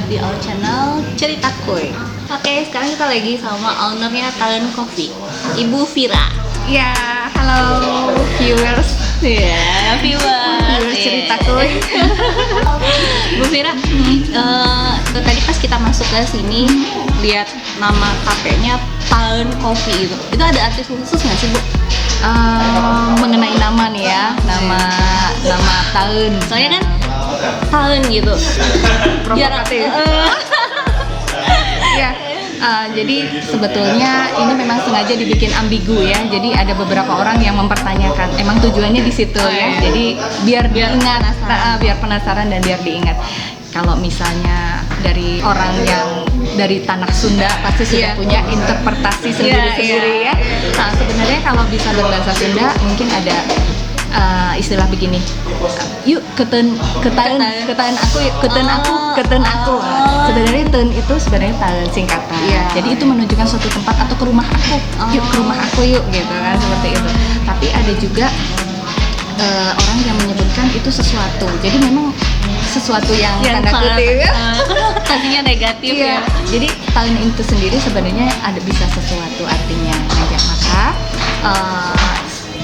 di our channel Cerita Kuy. Oke, sekarang kita lagi sama ownernya Talent Coffee, Ibu Vira. Ya, halo viewers. Ya, viewers Cerita Kuy. Bu Vira, tadi pas kita masuk ke sini lihat nama kafenya Talent Coffee itu ada arti khusus nggak sih, Bu? Mengenai nama nih ya, nama tahun. Soalnya kan tahun gitu. Provokatif. Ya, jadi sebetulnya ini memang sengaja dibikin ambigu ya. Jadi ada beberapa orang yang mempertanyakan, emang tujuannya di situ ya. Jadi biar diingat, biar penasaran dan biar diingat. Kalau misalnya dari orang yang dari tanah Sunda pasti sudah punya interpretasi sendiri-sendiri ya. Nah, sebenarnya kalau bisa berbahasa Sunda mungkin ada istilah begini. Yuk keten aku, yuk keten aku. Sebenarnya ten itu sebenarnya talent singkatan. Jadi itu menunjukkan suatu tempat atau ke rumah aku. Yuk ke rumah aku yuk gitu kan, seperti itu. Tapi ada juga orang yang menyebutkan itu sesuatu. Jadi memang sesuatu yang tanda kutip ya. Tadinya negatif ya. Jadi talent itu sendiri sebenarnya ada bisa sesuatu artinya. Maka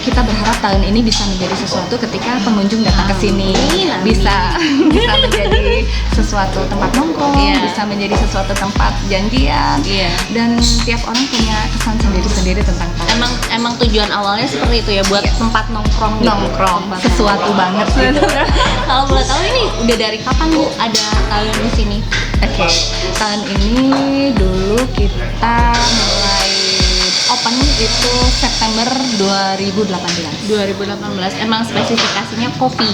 kita berharap tahun ini bisa menjadi sesuatu ketika pengunjung datang ke sini, bisa menjadi sesuatu tempat nongkrong, bisa menjadi sesuatu tempat janjian, dan tiap orang punya kesan sendiri-sendiri tentang tahun. Emang tujuan awalnya seperti itu ya, buat tempat nongkrong gitu. Sesuatu banget gitu. Kalau boleh tahu ini udah dari kapan, Bu, ada tahun di sini? Oke, tahun ini dulu kita mulai open itu September 2018. Emang spesifikasinya kopi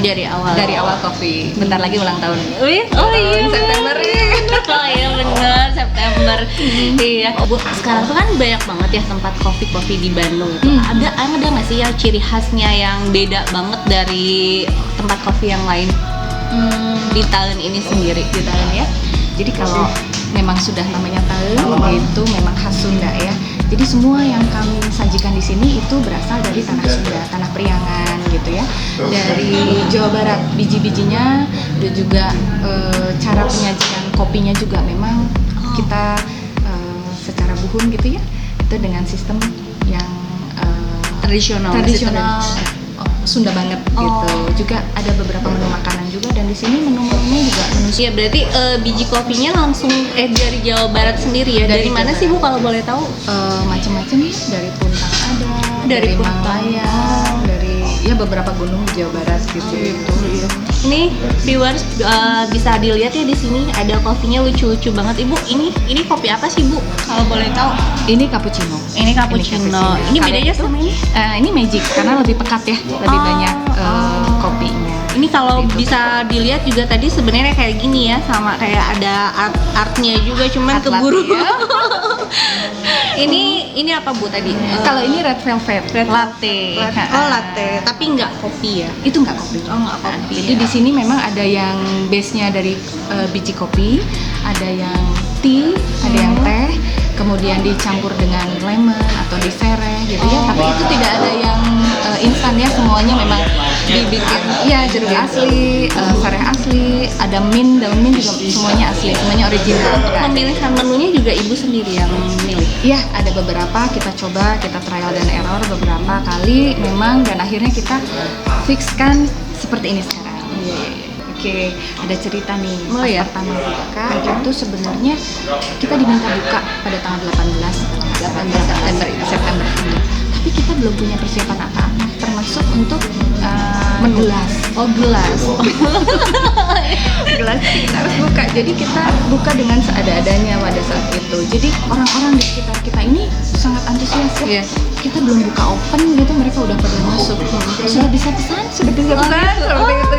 dari awal. Dari awal kopi. Bentar lagi ulang tahun. Oh iya, September. Oh iya bener, September. Iya. Bu, sekarang tuh kan banyak banget ya tempat kopi di Bandung itu. Ada nggak sih yang ciri khasnya yang beda banget dari tempat kopi yang lain? Di tahun ini sendiri, di tahun ya. Jadi kalau memang sudah namanya tahun itu memang khas Sunda ya. Jadi semua yang kami sajikan di sini itu berasal dari tanah Sunda, tanah Priangan gitu ya. Dari Jawa Barat, biji-bijinya dan juga cara penyajian kopinya juga memang kita secara buhun gitu ya. Itu dengan sistem yang tradisional. Sunda banget gitu. Juga ada beberapa menu makanan juga, dan di sini menu-menunya juga menu. Iya, berarti biji kopinya langsung dari Jawa Barat sendiri ya. Dari mana sih, Bu, kalau boleh tahu? Macam-macam ya, dari Puntang ada, dari Malaya, dari ya beberapa gunung di Jawa Barat gitu. Iya. Ini viewers bisa dilihat ya, di sini ada kopinya lucu-lucu banget. Ibu, ini kopi apa sih, Bu? Kalau boleh tahu? Ini cappuccino. Ini cappuccino. Ini bedanya sama ini? Ini magic karena lebih pekat ya, lebih banyak kopinya. Ini kalau bisa dilihat juga tadi sebenarnya kayak gini ya, sama kayak ada artnya juga, cuman keburu. Ya. ini apa, Bu, tadi? Kalau ini red velvet, latte. Latte, tapi nggak kopi ya? Itu nggak kopi. Nggak kopi. Jadi di sini memang ada yang base-nya dari biji kopi, ada yang tea, ada yang teh, kemudian dicampur dengan lemon atau disereh gitu ya. Tapi itu tidak ada yang instan ya, semuanya memang dibikin jeruk asli, sereh asli, ada mint, daun mint juga semuanya asli, semuanya original. Pemilihan menunya juga Ibu sendiri yang milih? Iya, ada beberapa kita coba, kita trial dan error beberapa kali memang, dan akhirnya kita fixkan seperti ini sekarang. Oke, ada cerita nih. Pertama buka itu sebenarnya kita diminta buka pada tanggal 18 September ini. Tapi kita belum punya persiapan apa-apa, termasuk untuk menggelas. Gelas kita harus buka. Jadi kita buka dengan seadanya pada saat itu. Jadi orang-orang di sekitar kita ini sangat antusias ya. Kita belum buka open gitu, mereka udah pada masuk. Sudah bisa pesan seperti itu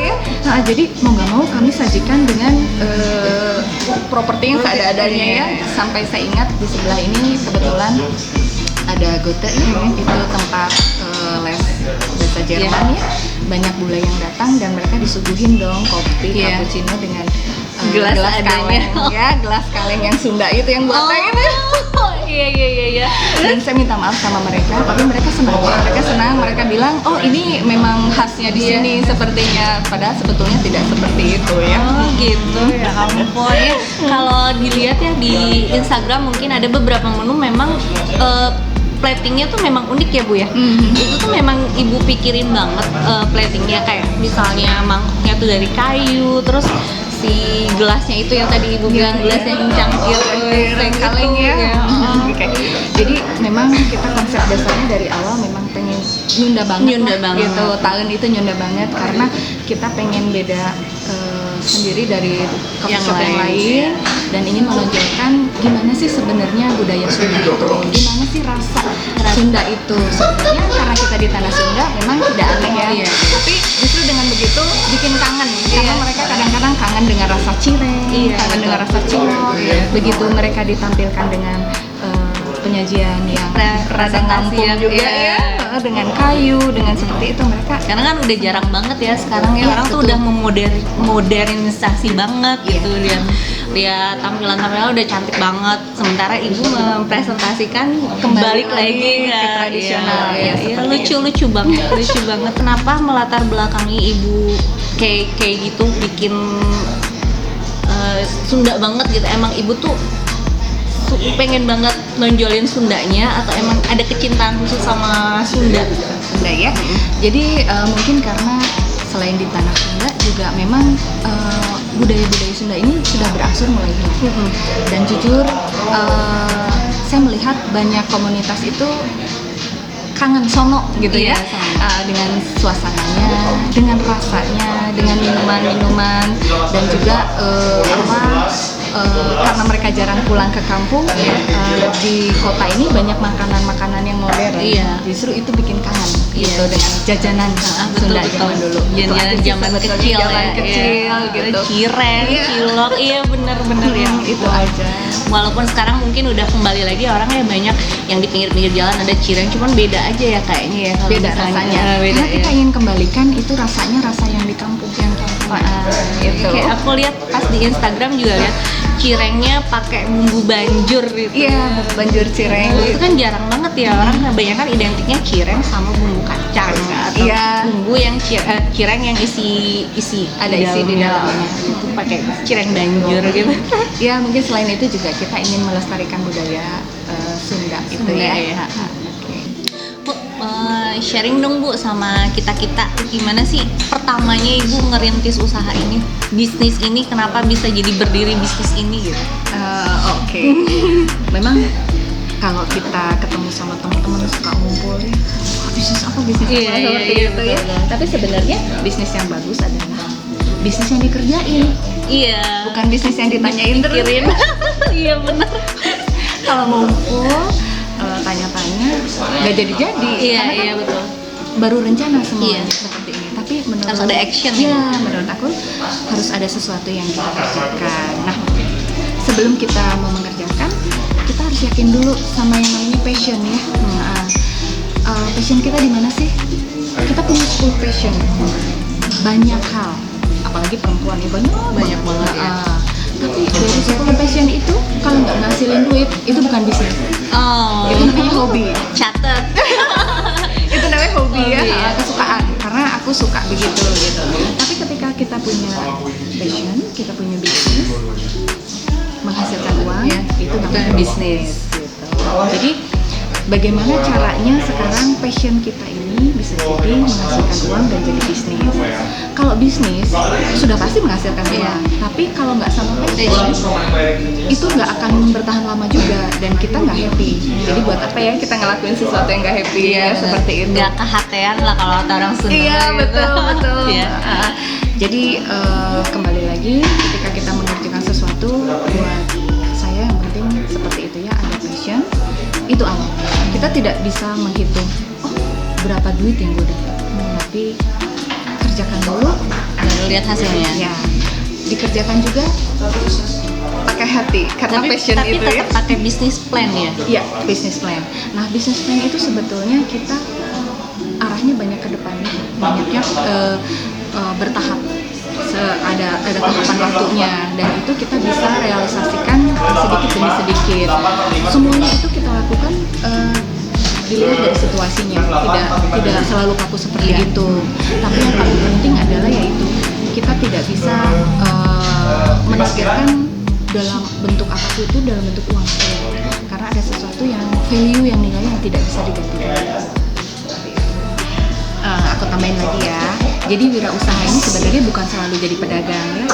ya. Nah, jadi mau nggak mau kami sajikan dengan properti yang seadanya ya. Sampai saya ingat di sebelah ini kebetulan ada Goethe ya, itu tempat les bahasa Jerman ya. Banyak bule yang datang dan mereka disuguhin dong kopi cappuccino dengan gelas kaleng ya, gelas kaleng yang Sunda itu yang buatan itu. Iya. dan saya minta maaf sama mereka, tapi mereka senang, mereka bilang oh ini memang khasnya di sini sepertinya, padahal sebetulnya tidak seperti itu ya. Oh gitu ya ampun ya. Kalau dilihat ya di Instagram mungkin ada beberapa menu memang platingnya tuh memang unik ya Bu ya. Itu tuh memang Ibu pikirin banget platingnya, kayak misalnya mangkoknya tuh dari kayu, terus si gelasnya itu yang tadi Ibu bilang gelas yang cangkir kaleng ya. Oke. Jadi memang kita konsep dasarnya dari awal memang pengen nyunda banget gitu. Tahun itu nyunda banget karena kita pengen beda sendiri dari coffee shop yang lain dan ingin menonjolkan gimana sih sebenarnya budaya Sunda itu, gimana sih rasa Sunda itu sebenarnya, karena kita di tanah Sunda memang tidak aneh ya, tapi justru dengan begitu bikin kangen karena mereka kadang-kadang kangen dengan rasa cireng, kangen dengan rasa cilok, begitu mereka ditampilkan dengan penyajian yang rada ngampung juga ya, dengan kayu, dengan seperti itu mereka. Karena kan udah jarang banget ya sekarang ya, orang tuh udah modernisasi banget gitu, lihat tampilan-tampilan udah cantik banget, sementara Ibu mempresentasikan kembali lagi ke tradisional ya, lucu banget. Kenapa melatar belakangi Ibu kayak gitu bikin Sunda banget gitu? Emang Ibu tuh pengen banget nonjolin Sundanya atau emang ada kecintaan khusus sama Sunda ya? Jadi mungkin karena selain di tanah Sunda juga memang budaya-budaya Sunda ini sudah berangsur mulai hilang. Dan jujur saya melihat banyak komunitas itu kangen sono gitu ya, dengan suasananya, dengan rasanya, dengan minuman-minuman, dan juga karena mereka jarang pulang ke kampung, di kota ini banyak makanan-makanan yang modern. Justru itu bikin kangen gitu dengan jajanan Sunda zaman dulu. Jajanan zaman kecil gitu. Cireng, cilok, bener-bener ya. Itu aja. Walaupun sekarang mungkin udah kembali lagi orangnya banyak yang di pinggir-pinggir jalan ada cireng, cuman beda aja ya kayaknya ya. Beda rasanya. Karena kita ingin kembalikan itu rasanya rasa yang di kampung gitu. Kayak aku lihat pas di Instagram juga lihat cirengnya pakai bumbu banjur gitu. Iya, banjur cireng. Itu kan jarang banget ya, orang kebanyakan identiknya cireng sama bumbu kacang atau bumbu yang cireng yang isi ada isi di dalamnya. Itu pakai cireng banjur gitu. Ya, mungkin selain itu juga kita ingin melestarikan budaya Sunda itu ya. Bu, sharing dong Bu sama kita-kita, gimana sih pertamanya Ibu ngerintis usaha ini, bisnis ini, kenapa bisa jadi berdiri bisnis ini gitu? Memang kalau kita ketemu sama teman-teman suka ngumpul ya, bisnis apa seperti itu ya. Tapi sebenarnya bisnis yang bagus adalah bisnis yang dikerjain. Bukan bisnis yang ditanyain terus. Iya benar. Kalau ngumpul tanya-tanya nggak jadi-jadi. Iya betul. Baru rencana semua seperti ini. Tapi menurut harus ada action. Menurut aku harus ada sesuatu yang kita kerjakan. Nah, sebelum kita mau mengerjakan, kita harus yakin dulu sama yang namanya passion ya. Passion kita di mana sih? Kita punya 10 passion. Banyak hal. Apalagi perempuan ya banyak banget ya. Tapi dari 10 passion itu kalau nggak ngasilin duit itu bukan bisnis. Itu namanya hobi. Catat. Itu namanya hobi ya, kesukaan. Karena aku suka begitu gitu. Tapi ketika kita punya passion, kita punya bisnis menghasilkan uang, itu namanya bisnis gitu. Jadi bagaimana caranya sekarang passion kita ini bisa jadi menghasilkan uang dan jadi bisnis. Kalau bisnis sudah pasti menghasilkan uang, tapi kalau nggak sama passion itu nggak akan bertahan lama juga dan kita nggak happy. Jadi buat apa ya kita ngelakuin sesuatu yang nggak happy seperti itu? Nggak kehatean lah kalau kata orang Sunda. Iya betul. Jadi kembali lagi ketika kita mengerjakan sesuatu, buat saya yang penting seperti itu ya, ada passion. Itu awal. Kita tidak bisa menghitung berapa duit yang gue dapat, tapi kerjakan dulu baru lihat hasilnya. Ya, dikerjakan juga pakai hati karena passion tapi itu tetap pakai bisnis plan ya. Iya, bisnis plan. Nah, bisnis plan itu sebetulnya kita arahnya banyak ke depannya, banyaknya bertahap. Ada tahapan waktunya dan itu kita bisa realisasikan sedikit demi sedikit. Semuanya itu kita lakukan dilihat dari situasinya, tidak selalu kaku seperti itu. Tapi yang paling penting adalah yaitu kita tidak bisa menargetkan dalam bentuk apapun itu dalam bentuk uang, karena ada sesuatu yang value, yang nilai yang tidak bisa digantikan. Aku tambahin lagi ya. Jadi wirausaha ini sebenarnya bukan selalu jadi pedagang ya,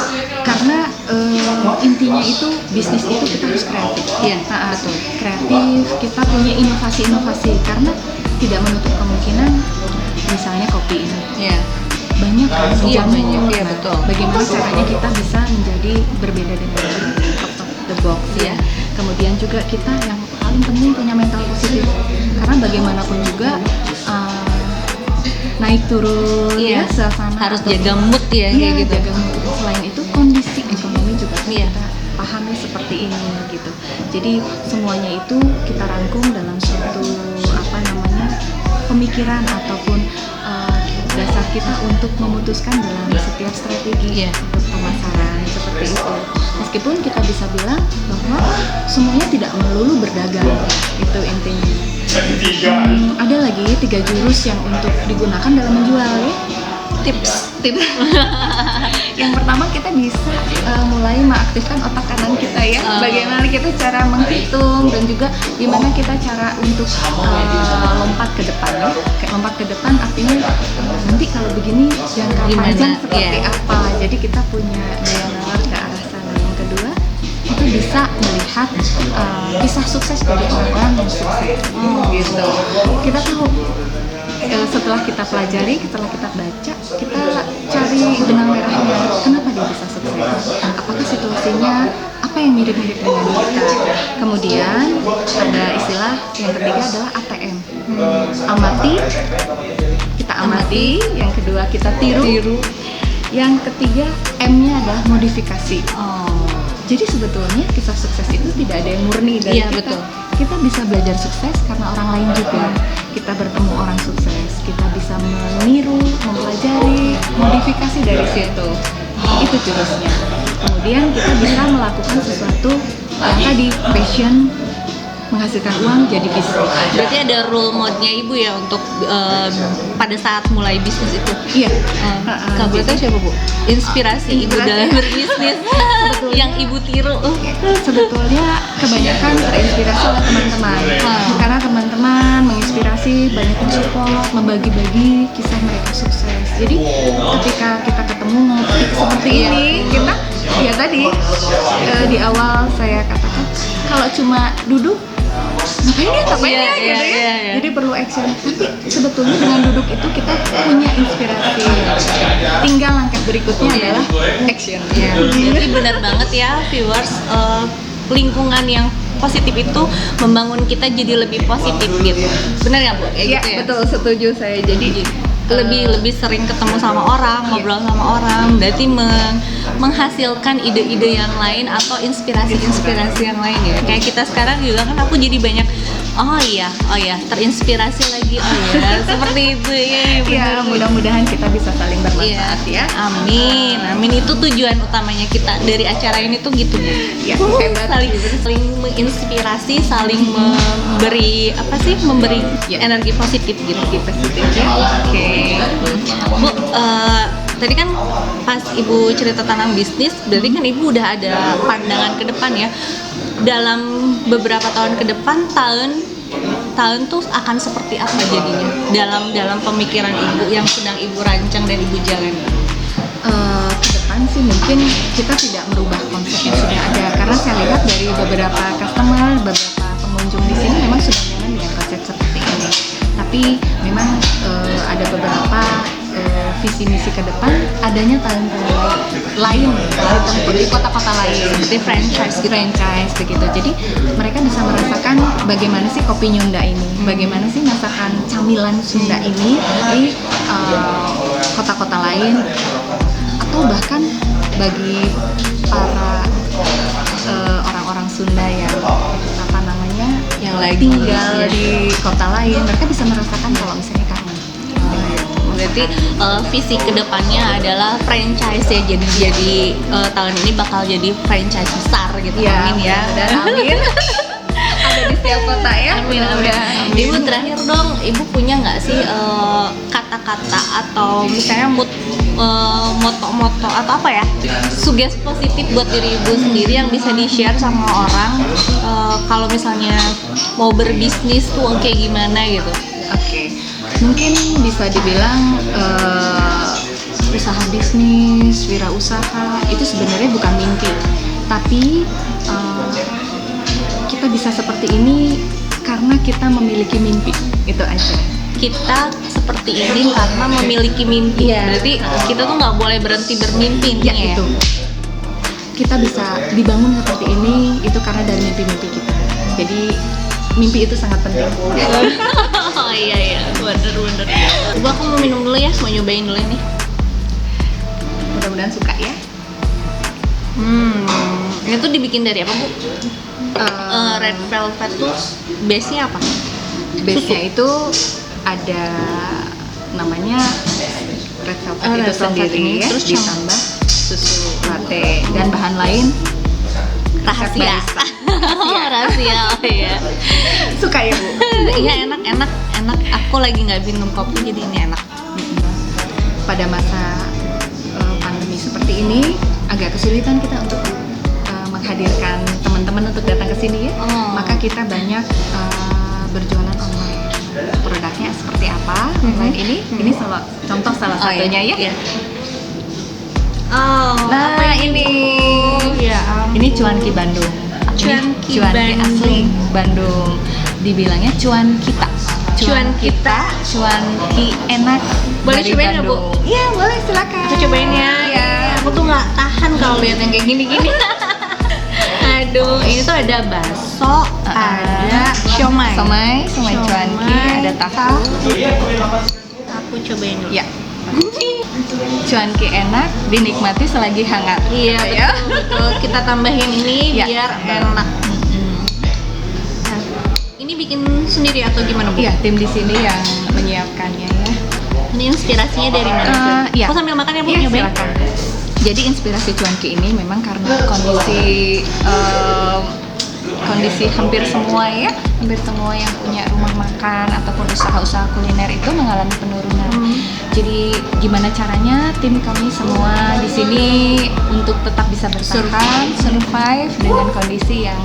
karena intinya itu bisnis itu kita harus kreatif. Iya, betul. Kreatif, kita punya inovasi-inovasi, karena tidak menutup kemungkinan misalnya kopi ini. Iya. Banyak kan, Iya, jamu. banyak. Iya, betul. Bagaimana caranya kita bisa menjadi berbeda dengan out of the box ya. Kemudian juga kita yang paling penting punya mental positif, karena bagaimanapun juga naik turun ya suasana harus jaga mood ya, kayak gitu. Jaga mood. Selain itu kondisi ekonomi juga Iya. kita pahami seperti ini gitu. Jadi semuanya itu kita rangkum dalam suatu pemikiran ataupun dasar kita untuk memutuskan dalam setiap strategi untuk pemasaran seperti itu. Meskipun kita bisa bilang bahwa semuanya tidak melulu berdagang, itu intinya. Ada lagi 3 jurus yang untuk digunakan dalam menjual ya. Tips. Yang pertama, kita bisa mulai mengaktifkan otak kanan kita ya. Bagaimana kita cara menghitung dan juga gimana kita cara untuk lompat ke depan ya. Kayak lompat ke depan artinya nanti kalau begini jangka panjang seperti apa. Jadi kita punya daya nalar ke arah sana. Yang kedua, kita bisa melihat kisah sukses dari orang-orang yang sukses. Gitu. Kita tahu setelah kita pelajari, setelah kita baca, kita cari benang merahnya. Kenapa dia bisa sukses? Apakah situasinya apa yang mirip-mirip dengan kita? Kemudian ada istilah yang ketiga adalah ATM. Amati, kita amati. Yang kedua kita tiru. Yang ketiga M-nya adalah modifikasi. Jadi sebetulnya kisah sukses itu tidak ada yang murni dari kita. Betul. Kita bisa belajar sukses karena orang lain juga. Kita bertemu orang sukses, kita bisa meniru, mempelajari, modifikasi dari situ. Itu jurusnya. Kemudian kita bisa melakukan sesuatu yang tadi passion, menghasilkan uang jadi bisnis. Berarti ada role mode-nya ibu ya untuk pada saat mulai bisnis itu. Iya. Kak Beta siapa bu? Inspirasi ibu dalam berbisnis yang ibu tiru. Sebetulnya kebanyakan terinspirasi oleh teman-teman. Karena teman-teman menginspirasi, banyak yang support, membagi-bagi kisah mereka sukses. Jadi ketika kita ketemu ngopi seperti ini, kita ya tadi di awal saya katakan kalau cuma duduk ngapain ya gitu ya. Jadi perlu action. Tapi sebetulnya dengan duduk itu kita punya inspirasi. Tinggal langkah berikutnya adalah action. Jadi benar banget ya viewers, lingkungan yang positif itu membangun kita jadi lebih positif gitu. Benar ya bu? Kayak gitu ya. Betul, setuju saya. Jadi lebih sering ketemu sama orang, ngobrol sama orang, berarti menghasilkan ide-ide yang lain atau inspirasi yang lain ya. Kayak kita sekarang juga kan aku jadi banyak oh iya terinspirasi lagi seperti itu ya. Ya mudah-mudahan kita bisa saling bermanfaat ya. Amin. Itu tujuan utamanya kita dari acara ini tuh gitu. Ya, saling menginspirasi, saling memberi energi positif gitu. Oke. Bu, tadi kan pas ibu cerita tentang bisnis, berarti kan ibu udah ada pandangan ke depan ya. Dalam beberapa tahun ke depan, tahun tuh akan seperti apa jadinya? Dalam pemikiran ibu yang sedang ibu rancang dan ibu jalani. Ke depan sih mungkin kita tidak merubah konsep yang sudah ada, karena saya lihat dari beberapa customer, beberapa pengunjung di sini memang sudah nyaman dengan konsep seperti ini. Tapi memang ada beberapa visi misi ke depan adanya talent lain di kota-kota lain, seperti franchise begitu. Jadi mereka bisa merasakan bagaimana sih kopi Nyunda ini, bagaimana sih masakan camilan Sunda ini di kota-kota lain, atau bahkan bagi para orang-orang Sunda yang yang lagi tinggal di kota lain, mereka bisa merasakan kalau misalnya kangen. Berarti visi kedepannya adalah franchise ya, jadi tahun ini bakal jadi franchise besar gitu. Ya, amin ya. Dan amin. ada di setiap kota ya. Amin, amin. Ibu terakhir dong, ibu punya nggak sih kata-kata atau misalnya moto-moto atau apa ya, sugesti positif buat diri ibu sendiri yang bisa di-share sama orang kalau misalnya mau berbisnis tuh kayak gimana gitu? Oke, mungkin bisa dibilang usaha bisnis, wirausaha itu sebenarnya bukan mimpi, tapi kita bisa seperti ini karena kita memiliki mimpi, itu aja. Kita seperti ini karena memiliki mimpi. Iya. Berarti kita tuh nggak boleh berhenti bermimpi intinya ya. Itu. Kita bisa dibangun seperti ini itu karena dari mimpi-mimpi kita. Jadi mimpi itu sangat penting. Oh iya, bener. Ibu, aku mau minum dulu ya, mau nyobain dulu ini. Mudah-mudahan suka ya. Ini tuh dibikin dari apa, Bu? Red velvet tuh base-nya apa? Base-nya itu ada namanya red velvet itu Red velvet sendiri ini, ya, terus ditambah susu latte dan bahan lain Rahasia. barista. Rahasia, oh iya. Suka ya Bu? Iya, enak. Aku lagi nggak minum kopi, jadi ini enak. Pada masa pandemi seperti ini agak kesulitan kita untuk menghadirkan teman-teman untuk datang ke sini ya. Maka kita banyak berjualan online. Produknya seperti apa? Online ini contoh salah satunya ya. Iya. Oh, Nah, apa ini Ya, ini cuanki Bandung. Cuanki Cuanki Bandung. asli Bandung. Dibilangnya cuan kita. Cuan kita. Cuanki enak. Boleh dari cobain nggak, Bu? Bandung. Iya, boleh silakan. Aku cobain ya. Iya. Aku tuh nggak tahan kalau lihat yang kayak gini-gini. Aduh, ini tuh ada bakso, ada siomay. Somai cuanki, ada tahu. Aku cobain dulu. Ya. Cuanki enak, dinikmati selagi hangat. Iya, Ya. betul. Kita tambahin ini Ya, biar tambah. enak. Nah, ini bikin sendiri atau gimana, Bu? Iya, tim di sini yang menyiapkannya ya. Ini inspirasinya dari mana? Jun? Iya. Aku sambil makan ya, Bu, Iya, nyobain. silakan. Jadi inspirasi cuanki ini memang karena kondisi hampir semua yang punya rumah makan ataupun usaha-usaha kuliner itu mengalami penurunan. Jadi gimana caranya tim kami semua di sini untuk tetap bisa bertahan, survive dengan kondisi yang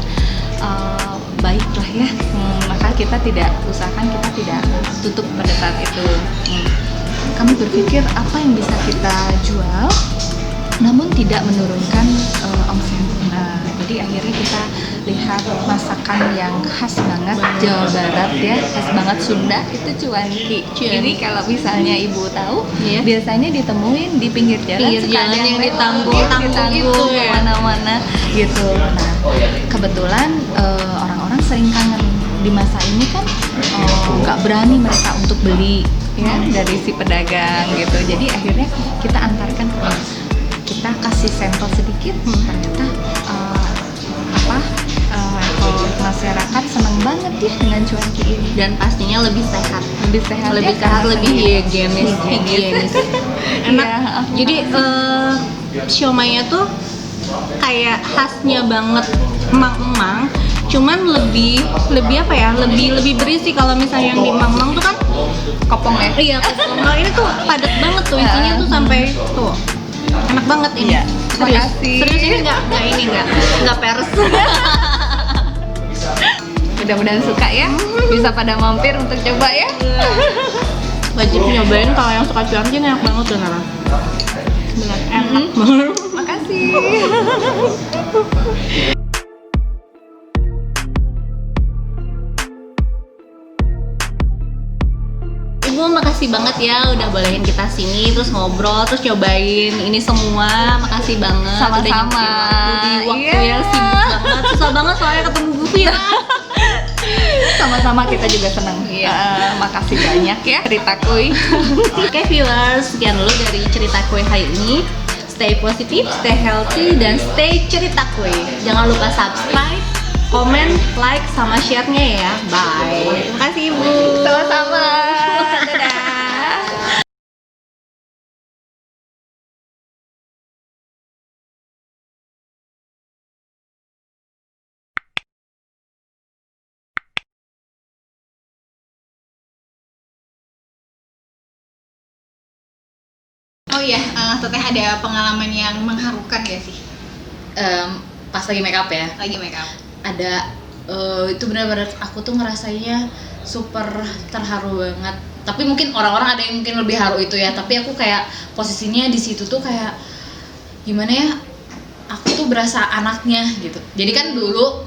baik lah ya. Maka kita tidak tutup pada saat itu. Kami berpikir apa yang bisa kita jual namun tidak menurunkan omset. Nah, jadi akhirnya kita lihat masakan yang khas banget Jawa Barat ya, khas banget Sunda, itu cuanki. Ini kalau misalnya Ibu tahu, Iya. biasanya ditemuin di pinggir jalan, Pinggir suka ada jalan yang lewat, ditanggung gitu ya. kemana-mana gitu. Nah, kebetulan orang-orang sering kangen di masa ini kan, nggak berani mereka untuk beli ya dari si pedagang gitu. Jadi akhirnya kita antarkan ke kita kasih sampel sedikit, ternyata level masyarakat senang banget ya dengan cuanki ini. Dan pastinya lebih sehat. Lebih sehat, Lebih ya, sehat, karena lebih sendiri. higienis. Enak. Iya. Jadi siomaynya tuh kayak khasnya banget emang-emang, cuman lebih apa ya? Lebih berisi. Kalau misalnya yang di emang-emang tuh kan Kopong ya. iya, kopong. Nah, ini tuh padat banget tuh isinya tuh sampai tuh. Enak banget ini. Iya. Serius. Makasih. Serius ini enggak peres. Mudah-mudahan suka ya. Bisa pada mampir untuk coba ya. Wajib nyobain kalau yang suka cuanki, enak banget beneran. Bener enak banget. Makasih. Ibu, makasih banget ya udah bolehin kita sini terus ngobrol terus nyobain ini semua. Makasih banget udah Sama-sama. nyempetin waktu di waktu Iya. yang sibuk banget. Susah banget soalnya ketemu Bu Vira. Sama-sama kita juga senang. Iya. Makasih banyak ya cerita kuy. Oke viewers, sekian dulu dari cerita kue hari ini. Stay positif, stay healthy, dan stay cerita kue. Jangan lupa subscribe, komen, like, sama share-nya ya. Bye. Terima kasih Ibu. Sama-sama. ya, Teteh ada pengalaman yang mengharukan gak sih Pas lagi make up ya, lagi make up? ada itu benar-benar aku tuh ngerasainnya super terharu banget. Tapi mungkin orang-orang ada yang mungkin lebih haru itu ya, tapi aku kayak posisinya di situ tuh kayak gimana ya, aku tuh berasa anaknya gitu. Jadi kan dulu